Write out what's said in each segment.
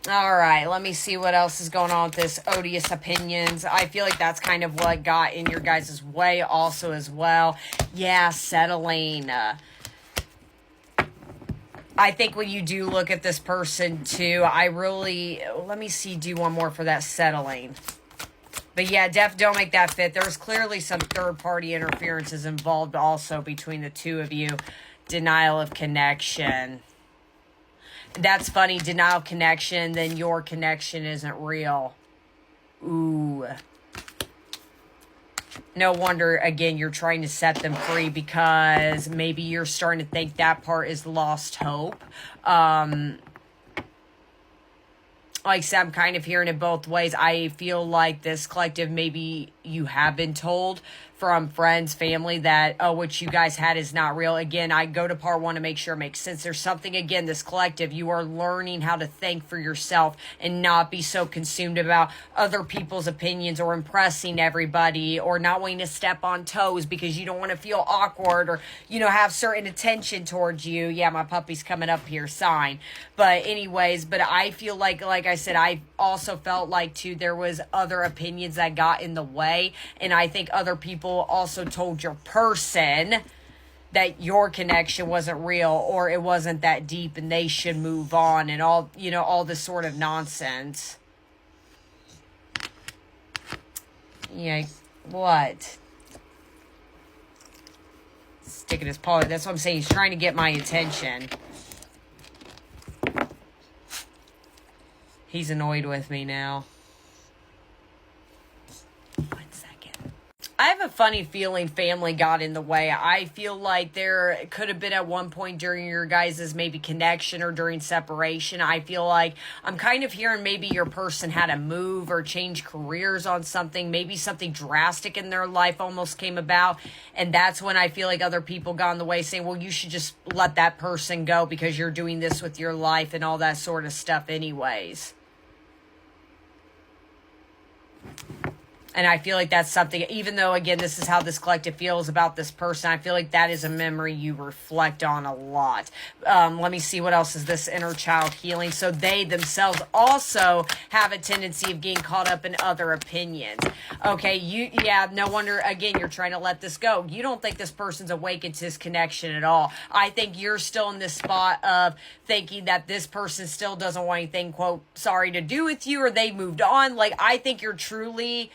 All right, let me see what else is going on with this odious opinions. I feel like that's kind of what got in your guys' way also as well. Yeah, settling. I think when you do look at this person too, let me see, do one more for that settling. But yeah, don't make that fit. There's clearly some third-party interferences involved also between the two of you. Denial of connection. That's funny, denial of connection, then your connection isn't real. Ooh. No wonder, again, you're trying to set them free because maybe you're starting to think that part is lost hope. Like I said, I'm kind of hearing it both ways. I feel like this collective, maybe you have been told from friends, family, that, oh, what you guys had is not real. Again, I go to part one to make sure it makes sense. There's something, again, this collective, you are learning how to think for yourself and not be so consumed about other people's opinions or impressing everybody or not wanting to step on toes because you don't want to feel awkward or, have certain attention towards you. Yeah, my puppy's coming up here, sign. But anyways, I feel like I said, I also felt like, too, there was other opinions that got in the way. And I think other people also told your person that your connection wasn't real or it wasn't that deep and they should move on and all this sort of nonsense. Yeah, what? Sticking his paw. That's what I'm saying. He's trying to get my attention. He's annoyed with me now. I have a funny feeling family got in the way. I feel like there could have been at one point during your guys' maybe connection or during separation. I feel like I'm kind of hearing maybe your person had to move or change careers on something. Maybe something drastic in their life almost came about. And that's when I feel like other people got in the way saying, well, you should just let that person go because you're doing this with your life and all that sort of stuff anyways. And I feel like that's something, even though, again, this is how this collective feels about this person, I feel like that is a memory you reflect on a lot. Let me see, what else is this inner child healing? So they themselves also have a tendency of getting caught up in other opinions. Okay, no wonder, again, you're trying to let this go. You don't think this person's awakened to his connection at all. I think you're still in this spot of thinking that this person still doesn't want anything, quote, sorry to do with you, or they moved on. Like, I think you're truly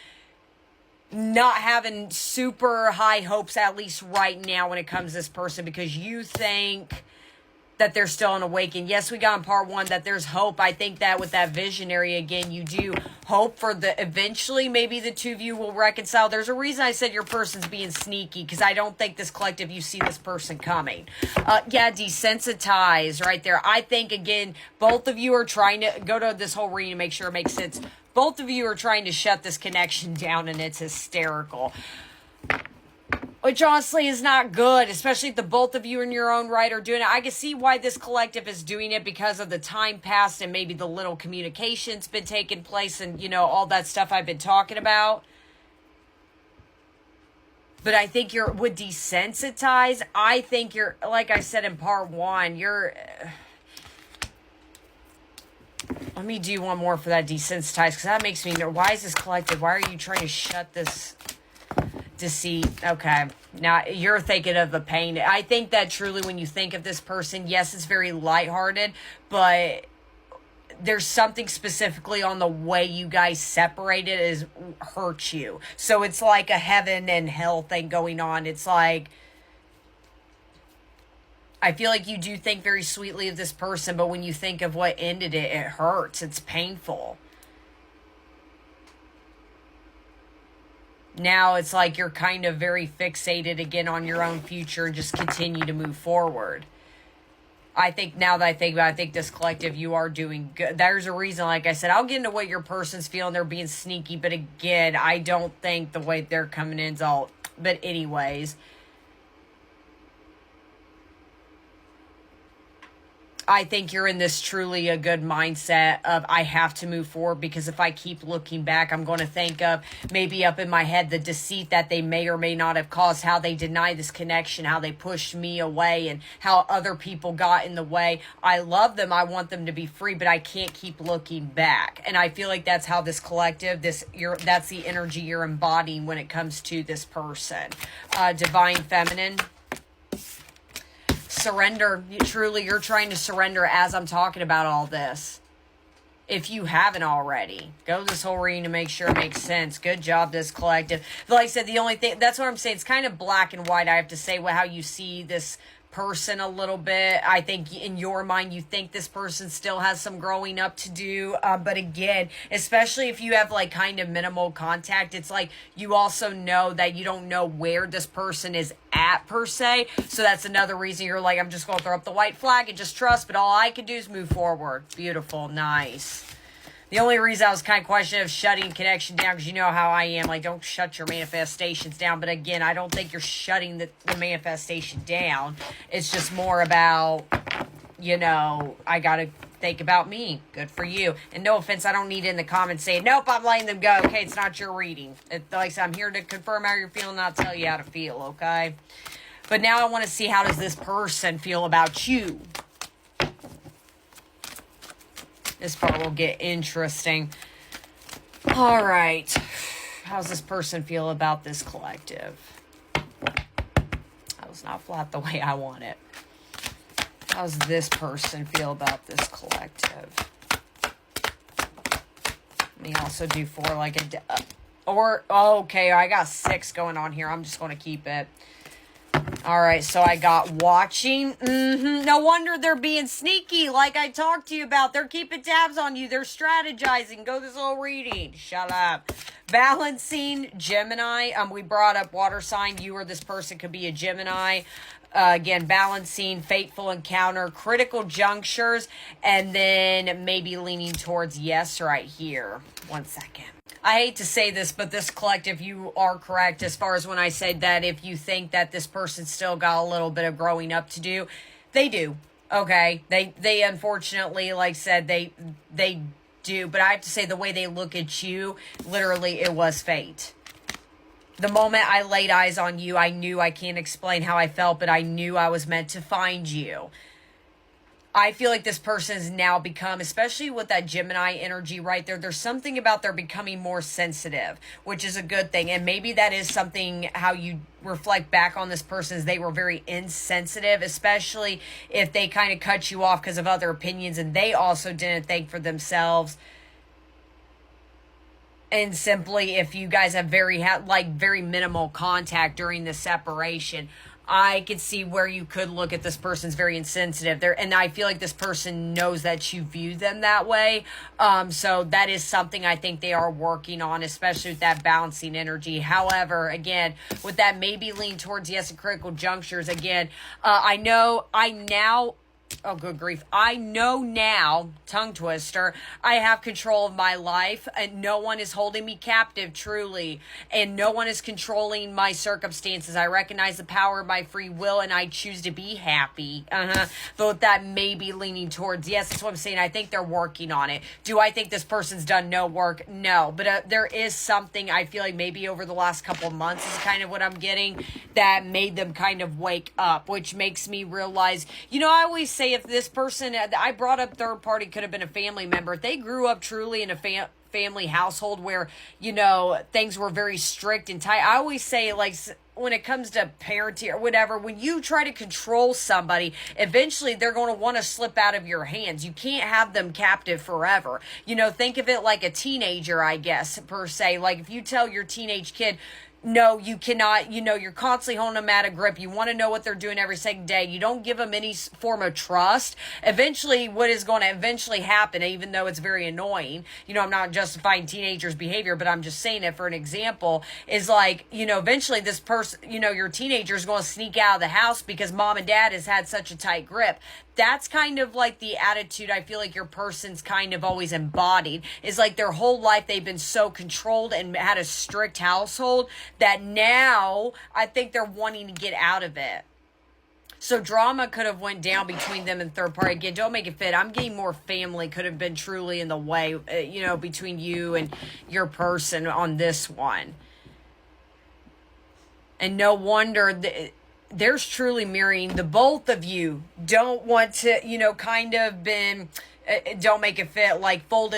not having super high hopes, at least right now, when it comes to this person, because you think that they're still an awakening. Yes, we got in part one that there's hope. I think that with that visionary, again, you do hope for eventually maybe the two of you will reconcile. There's a reason I said your person's being sneaky, because I don't think this collective, you see this person coming. Desensitized right there. I think, again, both of you are trying to go to this whole reading to make sure it makes sense. Both of you are trying to shut this connection down, and it's hysterical. Which honestly is not good, especially if the both of you in your own right are doing it. I can see why this collective is doing it because of the time passed and maybe the little communication's been taking place and, all that stuff I've been talking about. But I think you're, with desensitized, I think you're, like I said in part one, let me do one more for that desensitized, because that makes me know, why is this collective? Why are you trying to shut this deceit? Okay, now you're thinking of the pain. I think that truly when you think of this person, yes, it's very lighthearted, but there's something specifically on the way you guys separated is hurt you. So it's like a heaven and hell thing going on. It's like, I feel like you do think very sweetly of this person, but when you think of what ended it, it hurts. It's painful. Now it's like you're kind of very fixated again on your own future and just continue to move forward. I think now that I think about it, I think this collective, you are doing good. There's a reason, like I said, I'll get into what your person's feeling. They're being sneaky, but again, I don't think the way they're coming in is all, but anyways. I think you're in this truly a good mindset of I have to move forward, because if I keep looking back, I'm going to think of maybe up in my head the deceit that they may or may not have caused, how they denied this connection, how they pushed me away, and how other people got in the way. I love them. I want them to be free, but I can't keep looking back. And I feel like that's how this collective, that's the energy you're embodying when it comes to this person. Divine Feminine. Surrender. You're trying to surrender as I'm talking about all this. If you haven't already, go this whole reading to make sure it makes sense. Good job, this collective. But like I said, the only thing, that's what I'm saying. It's kind of black and white. I have to say how you see this person a little bit. I think in your mind, you think this person still has some growing up to do. But again, especially if you have like kind of minimal contact, it's like you also know that you don't know where this person is at per se. So that's another reason you're like, I'm just going to throw up the white flag and just trust, but all I can do is move forward. Beautiful. Nice. The only reason I was kind of questioning of shutting connection down, because you know how I am. Like, don't shut your manifestations down. But again, I don't think you're shutting the manifestation down. It's just more about, I got to think about me. Good for you. And no offense, I don't need it in the comments saying, nope, I'm letting them go. Okay, it's not your reading. Like I said, I'm here to confirm how you're feeling, not tell you how to feel, okay? But now I want to see, how does this person feel about you? This part will get interesting. All right. How's this person feel about this collective? That was not flat the way I want it. How's this person feel about this collective? Let me also do 4 like a... okay, I got 6 going on here. I'm just going to keep it. All right, so I got watching. No wonder they're being sneaky, like I talked to you about. They're keeping tabs on you. They're strategizing. Go this whole reading. Shut up. Balancing, Gemini. We brought up water sign. You or this person could be a Gemini. Again, balancing, fateful encounter, critical junctures, and then maybe leaning towards yes right here. 1 second. I hate to say this, but this collective, you are correct as far as when I say that if you think that this person still got a little bit of growing up to do, they do. Okay. They unfortunately, like I said, they do, but I have to say the way they look at you, literally it was fate. The moment I laid eyes on you, I knew, I can't explain how I felt, but I knew I was meant to find you. I feel like this person has now become, especially with that Gemini energy right there, there's something about they're becoming more sensitive, which is a good thing. And maybe that is something how you reflect back on this person, is they were very insensitive, especially if they kind of cut you off because of other opinions and they also didn't think for themselves. And simply, if you guys have very minimal contact during the separation, I could see where you could look at this person's very insensitive there, and I feel like this person knows that you view them that way. So that is something I think they are working on, especially with that balancing energy. However, again, with that maybe lean towards yes and critical junctures. Again, oh, good grief. I know now, tongue twister, I have control of my life and no one is holding me captive, truly. And no one is controlling my circumstances. I recognize the power of my free will and I choose to be happy. But that may be leaning towards, yes, that's what I'm saying. I think they're working on it. Do I think this person's done no work? No. But there is something I feel like maybe over the last couple of months is kind of what I'm getting that made them kind of wake up, which makes me realize, I always say if this person, I brought up third party, could have been a family member. If they grew up truly in a family household where, things were very strict and tight. I always say, like, when it comes to parenting or whatever, when you try to control somebody, eventually they're going to want to slip out of your hands. You can't have them captive forever. Think of it like a teenager, I guess, per se. Like if you tell your teenage kid, no, you cannot, you're constantly holding them at a grip. You want to know what they're doing every second day. You don't give them any form of trust. Eventually, what is going to eventually happen, even though it's very annoying, I'm not justifying teenagers' behavior, but I'm just saying it for an example, is like, eventually this person, your teenager is going to sneak out of the house because mom and dad has had such a tight grip. That's kind of like the attitude I feel like your person's kind of always embodied, is like their whole life they've been so controlled and had a strict household that now I think they're wanting to get out of it. So drama could have went down between them and third party. Again, don't make it fit. I'm getting more family could have been truly in the way, you know, between you and your person on this one. And no wonder there's truly mirroring. The both of you don't want to, you know, kind of been, don't make it fit, like folded